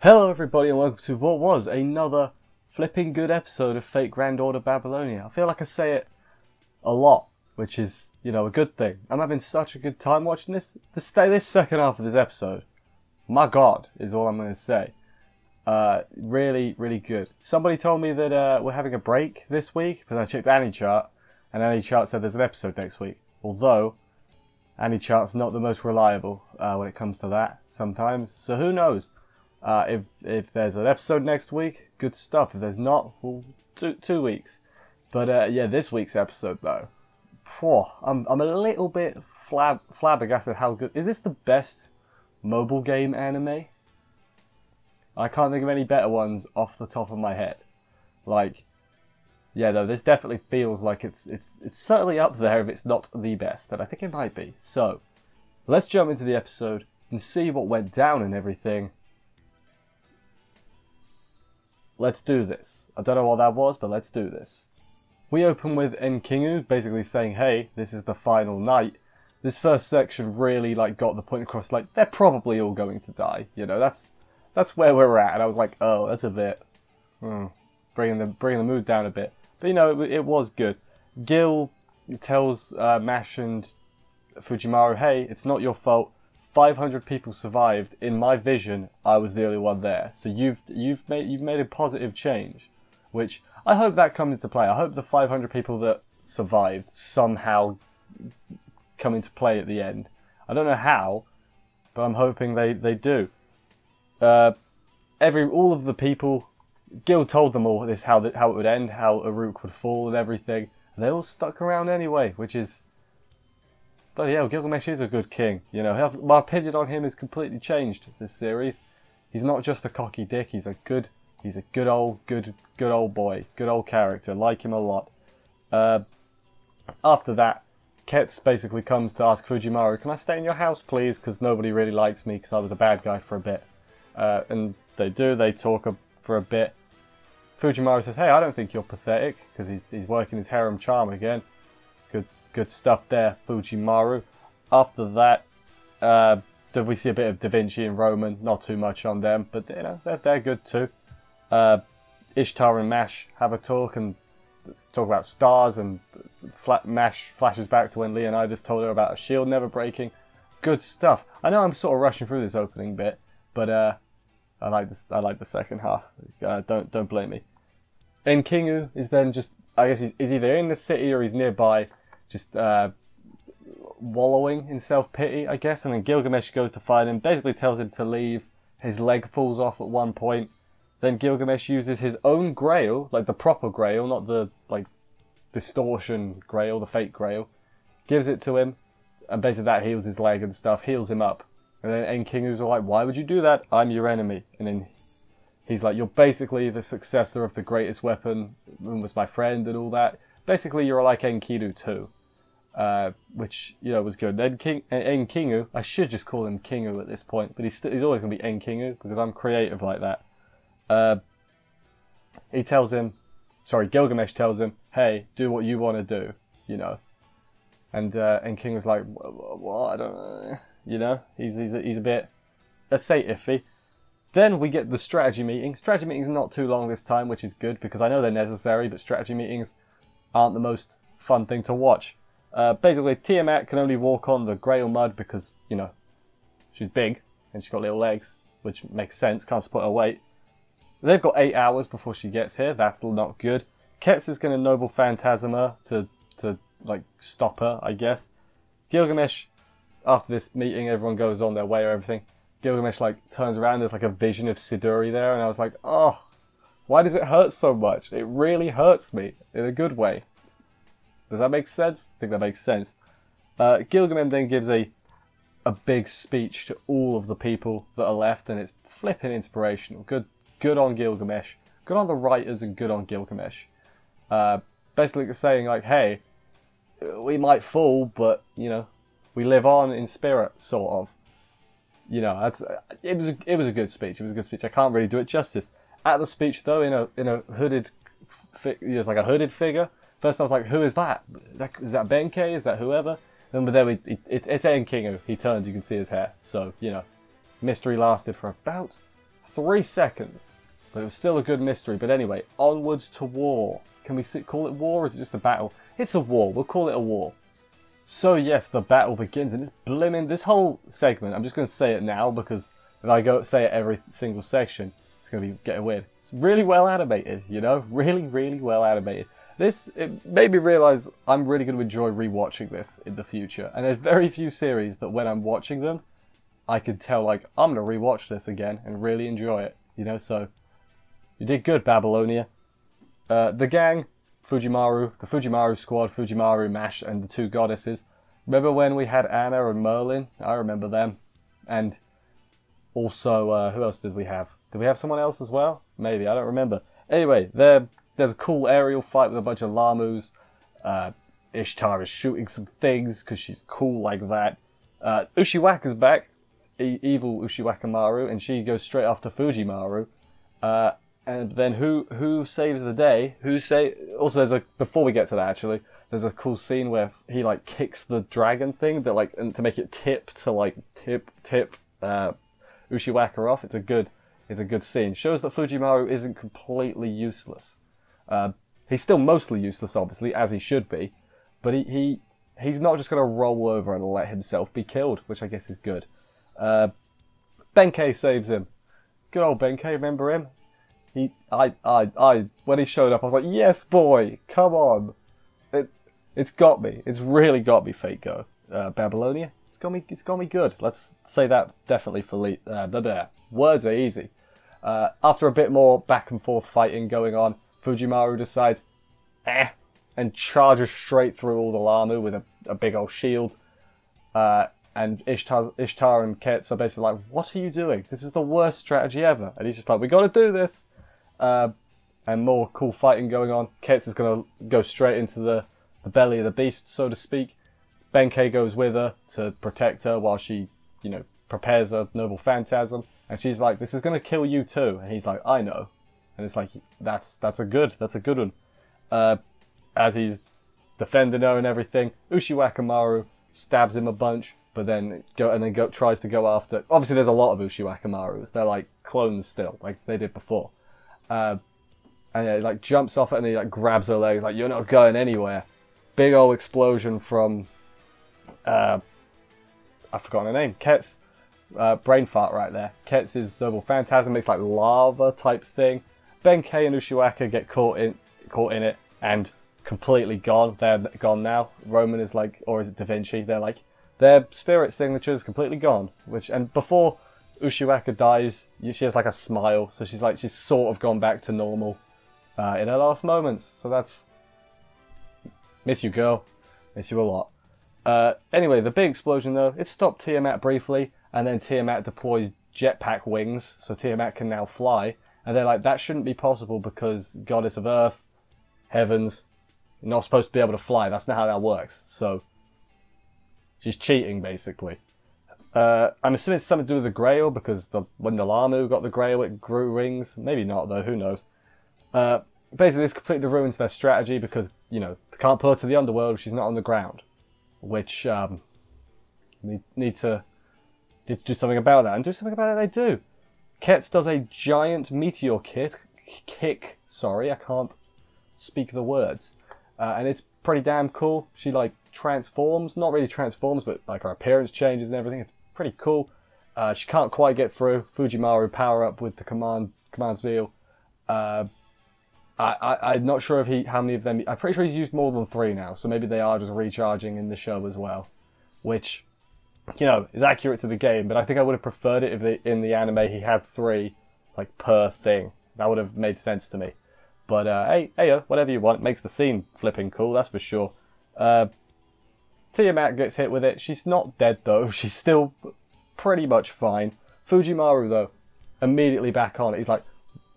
Hello everybody and welcome to what was another flipping good episode of Fate Grand Order Babylonia. I feel like I say it a lot, which is, a good thing. I'm having such a good time watching this. This second half of this episode, my god, is all I'm going to say. Really, really good. Somebody told me that we're having a break this week, because I checked AnyChart, and AnyChart said there's an episode next week. Although, AnyChart's not the most reliable when it comes to that sometimes, so who knows? If there's an episode next week, good stuff. If there's not, well, two weeks. But yeah, this week's episode though, I'm a little bit flabbergasted how good. Is this the best mobile game anime? I can't think of any better ones off the top of my head. Like, yeah, though this definitely feels like it's certainly up there if it's not the best, and I think it might be. So, let's jump into the episode and see what went down and everything. Let's do this. I don't know what that was, but let's do this. We open with Nkingu basically saying, hey, this is the final night. This first section really got the point across, they're probably all going to die. That's where we're at. And I was like, oh, that's a bit bringing the mood down a bit. But it was good. Gil tells Mash and Fujimaru, hey, it's not your fault. 500 people survived. In my vision, I was the only one there. So you've made a positive change, which I hope that comes into play. I hope the 500 people that survived somehow come into play at the end. I don't know how, but I'm hoping they do. All of the people, Gil told them all this how it would end, how Aruk would fall and everything. And they all stuck around anyway, which is. But yeah, Gilgamesh is a good king. My opinion on him has completely changed this series. He's not just a cocky dick. He's a good old boy, good old character. Like him a lot. After that, Ketz basically comes to ask Fujimaru, "Can I stay in your house, please? Because nobody really likes me because I was a bad guy for a bit." And they do. They talk for a bit. Fujimaru says, "Hey, I don't think you're pathetic," because he's working his harem charm again. Good stuff there, Fujimaru. After that, we see a bit of Da Vinci and Roman. Not too much on them, but they're good too. Ishtar and Mash have a talk and talk about stars, and Mash flashes back to when Leonidas told her about a shield never breaking. Good stuff. I know I'm sort of rushing through this opening bit, but I like this. I like the second half. Don't blame me. Nkingu is then just, I guess he's either in the city or he's nearby. Just wallowing in self-pity, I guess, and then Gilgamesh goes to find him, basically tells him to leave. His leg falls off at one point. Then Gilgamesh uses his own grail, the proper grail, not the, distortion grail, the fake grail, gives it to him, and basically that heals his leg and stuff, heals him up. And then Nkingu's all like, why would you do that? I'm your enemy. And then he's like, you're basically the successor of the greatest weapon, and was my friend and all that. Basically, you're like Enkidu too. Which was good. Then Nkingu, I should just call him Kingu at this point, but he's always going to be Nkingu because I'm creative like that. Gilgamesh tells him, hey, do what you want to do, and Nkingu's like, what? I don't know, he's a bit, let's say, iffy. Then we get the strategy meeting. Strategy meetings not too long this time, which is good because I know they're necessary, but strategy meetings aren't the most fun thing to watch. Basically, Tiamat can only walk on the Grail mud because, she's big and she's got little legs, which makes sense, can't support her weight. They've got 8 hours before she gets here, that's not good. Ketz is going to noble Phantasma to stop her, I guess. Gilgamesh, after this meeting, everyone goes on their way or everything. Gilgamesh, turns around, there's a vision of Siduri there, and I was like, oh, why does it hurt so much? It really hurts me, in a good way. Does that make sense? I think that makes sense. Gilgamesh then gives a big speech to all of the people that are left, and it's flipping inspirational. Good on Gilgamesh. Good on the writers and good on Gilgamesh. Basically saying hey, we might fall, but we live on in spirit, sort of. It was a good speech. It was a good speech. I can't really do it justice. At the speech though, in a hooded, it's like a hooded figure. First I was like, who is that? Is that Benkei? Is that whoever? Then but then it's Nkingu. He turns, you can see his hair. So, mystery lasted for about 3 seconds. But it was still a good mystery. But anyway, onwards to war. Can we call it war, or is it just a battle? It's a war. We'll call it a war. So yes, the battle begins, and it's blimmin'. This whole segment, I'm just going to say it now, because if I go say it every single section, it's going to be getting weird. It's really well animated, you know? Really, really well animated. It made me realise I'm really going to enjoy rewatching this in the future. And there's very few series that when I'm watching them, I can tell, like, I'm going to rewatch this again and really enjoy it. You know, so you did good, Babylonia. The gang, Fujimaru, the Fujimaru squad, Fujimaru, Mash, and the 2 goddesses. Remember when we had Anna and Merlin? I remember them. And also, who else did we have? Did we have someone else as well? Maybe, I don't remember. Anyway, there's a cool aerial fight with a bunch of Lamus. Ishtar is shooting some things because she's cool like that. Ushiwaka's back, evil Ushiwaka-maru, and she goes straight after Fujimaru. And then who saves the day? Also, before we get to that, actually, there's a cool scene where he like kicks the dragon thing that like and to make it tip Ushiwaka off. It's a good scene. Shows that Fujimaru isn't completely useless. He's still mostly useless, obviously, as he should be, but he's not just going to roll over and let himself be killed, which I guess is good. Benkei saves him. Good old Benkei, remember him? When he showed up, I was like, yes, boy, come on. It's got me. It's really got me, Fate Go. Babylonia, it's got me good. Let's say that definitely for words are easy. After a bit more back and forth fighting going on, Fujimaru decides, and charges straight through all the Lamu with a big old shield. And Ishtar and Kets are basically like, what are you doing? This is the worst strategy ever. And he's just like, we got to do this. And more cool fighting going on. Kets is going to go straight into the belly of the beast, so to speak. Benkei goes with her to protect her while she, you know, prepares a noble phantasm. And she's like, this is going to kill you too. And he's like, I know. And it's like, that's a good one. As he's defending her and everything, Ushiwaka-maru stabs him a bunch, but then tries to go after. Obviously, there's a lot of Ushiwaka-marus. They're like clones still, like they did before. And he like jumps off it and he like grabs her leg, like, you're not going anywhere. Big old explosion from I've forgotten her name. Kets, brain fart right there. Kets is noble phantasm. It's like lava type thing. Benkei and Ushiwaka get caught in it and completely gone. They're gone now. Roman is like, or is it Da Vinci? They're like, their spirit signature is completely gone. And before Ushiwaka dies, she has like a smile, so she's sort of gone back to normal in her last moments. So that's, miss you, girl, miss you a lot. Anyway, the big explosion though, it stopped Tiamat briefly, and then Tiamat deploys jetpack wings, so Tiamat can now fly. And they're like, that shouldn't be possible because goddess of earth, heavens, you're not supposed to be able to fly. That's not how that works. So she's cheating basically. I'm assuming it's something to do with the Grail, because when the Lamu got the Grail, it grew wings. Maybe not though, who knows. Basically, this completely ruins their strategy because, you know, they can't pull her to the underworld if she's not on the ground. Which, need to do something about that. And do something about it they do. Kets does a giant meteor kick. Sorry, I can't speak the words. And it's pretty damn cool. She, like, transforms. Not really transforms, but, like, her appearance changes and everything. It's pretty cool. She can't quite get through. Fujimaru power up with the commands wheel. I'm not sure if how many of them. I'm pretty sure he's used more than 3 now, so maybe they are just recharging in the show as well, which, you know, is accurate to the game. But I think I would have preferred it if in the anime he had 3, like, per thing. That would have made sense to me. But hey, whatever you want. It makes the scene flipping cool, that's for sure. Tiamat gets hit with it. She's not dead though. She's still pretty much fine. Fujimaru though, immediately back on it. He's like,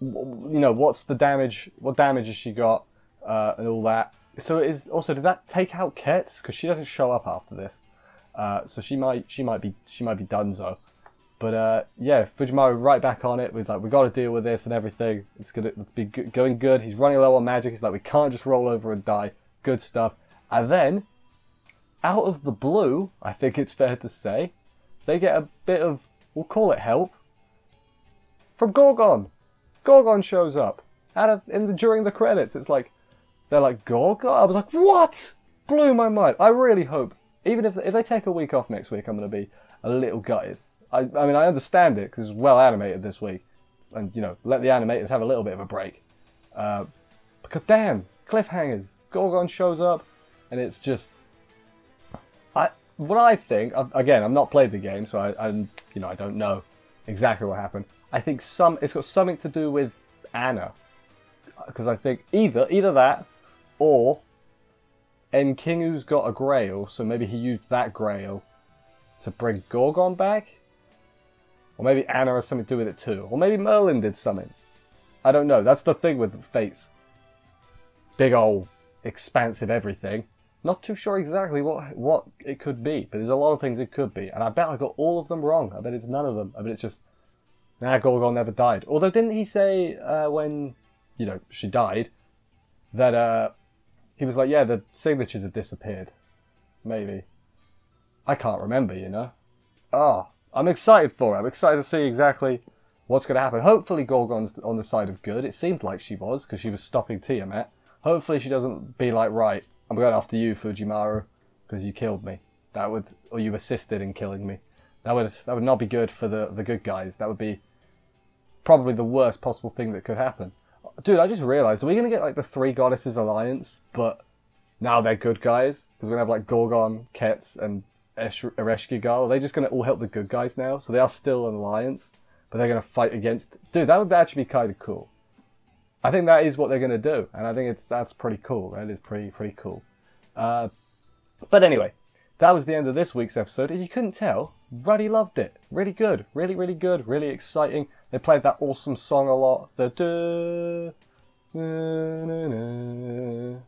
you know, what's the damage? What damage has she got? And all that. So it is also, did that take out Kets? Because she doesn't show up after this. So she might be donezo. But yeah, Fujimaru right back on it with like, we got to deal with this and everything. It's gonna be going good. He's running low on magic. He's like, we can't just roll over and die. Good stuff. And then, out of the blue, I think it's fair to say, they get a bit of, we'll call it help. from Gorgon. Gorgon shows up during the credits. It's like they're like Gorgon. I was like, what? Blew my mind. I really hope, even if they take a week off next week, I'm gonna be a little gutted. I mean, I understand it because it's well animated this week, and you know, let the animators have a little bit of a break. Because damn, cliffhangers. Gorgon shows up, and it's just what I think. Again, I've not played the game, so I don't know exactly what happened. I think it's got something to do with Anna, because I think either that or Enkingu's got a grail, so maybe he used that grail to bring Gorgon back, or maybe Anna has something to do with it too, or maybe Merlin did something. I don't know. That's the thing with the Fates. Big old expansive everything. Not too sure exactly what it could be, but there's a lot of things it could be, and I bet I got all of them wrong. I bet it's none of them. I bet it's just, nah, Gorgon never died. Although didn't he say when, you know, she died, that he was like, yeah, the signatures have disappeared. Maybe. I can't remember, you know. Oh, I'm excited for it. I'm excited to see exactly what's going to happen. Hopefully Gorgon's on the side of good. It seemed like she was, because she was stopping Tiamat. Hopefully she doesn't be like, right, I'm going after you, Fujimaru, because you killed me. Or you assisted in killing me. That would not be good for the good guys. That would be probably the worst possible thing that could happen. Dude, I just realised, are we going to get like the Three Goddesses Alliance, but now they're good guys? Because we're going to have like Gorgon, Kets, and Ereshkigal. Are they just going to all help the good guys now? So they are still an alliance, but they're going to fight against... Dude, that would actually be kind of cool. I think that is what they're going to do, and I think that's pretty cool. That is pretty cool. But anyway, that was the end of this week's episode. If you couldn't tell, really loved it. Really good. Really good. Really exciting. They played that awesome song a lot. The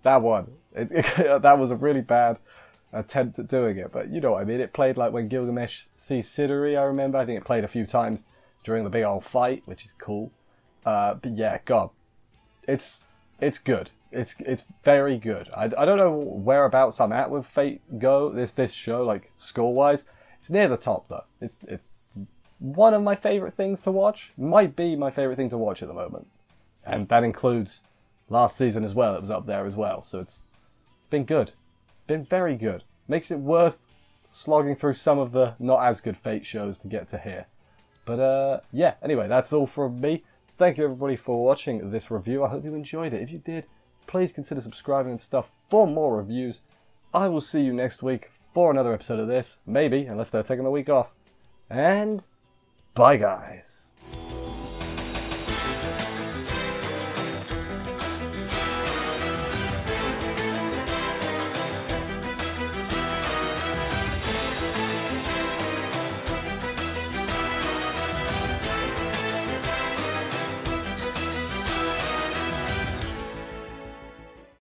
that one. That was a really bad attempt at doing it, but you know what I mean. It played like when Gilgamesh sees Siduri, I remember. I think it played a few times during the big old fight, which is cool. But yeah, God. It's good. It's very good. I don't know whereabouts I'm at with Fate Go, this show, like score-wise. It's near the top though. It's one of my favourite things to watch. Might be my favourite thing to watch at the moment. And that includes last season as well. It was up there as well. So it's been good. Been very good. Makes it worth slogging through some of the not as good Fate shows to get to here. But yeah, anyway, that's all from me. Thank you everybody for watching this review. I hope you enjoyed it. If you did, please consider subscribing and stuff for more reviews. I will see you next week for another episode of this. Maybe, unless they're taking a week off. And bye guys.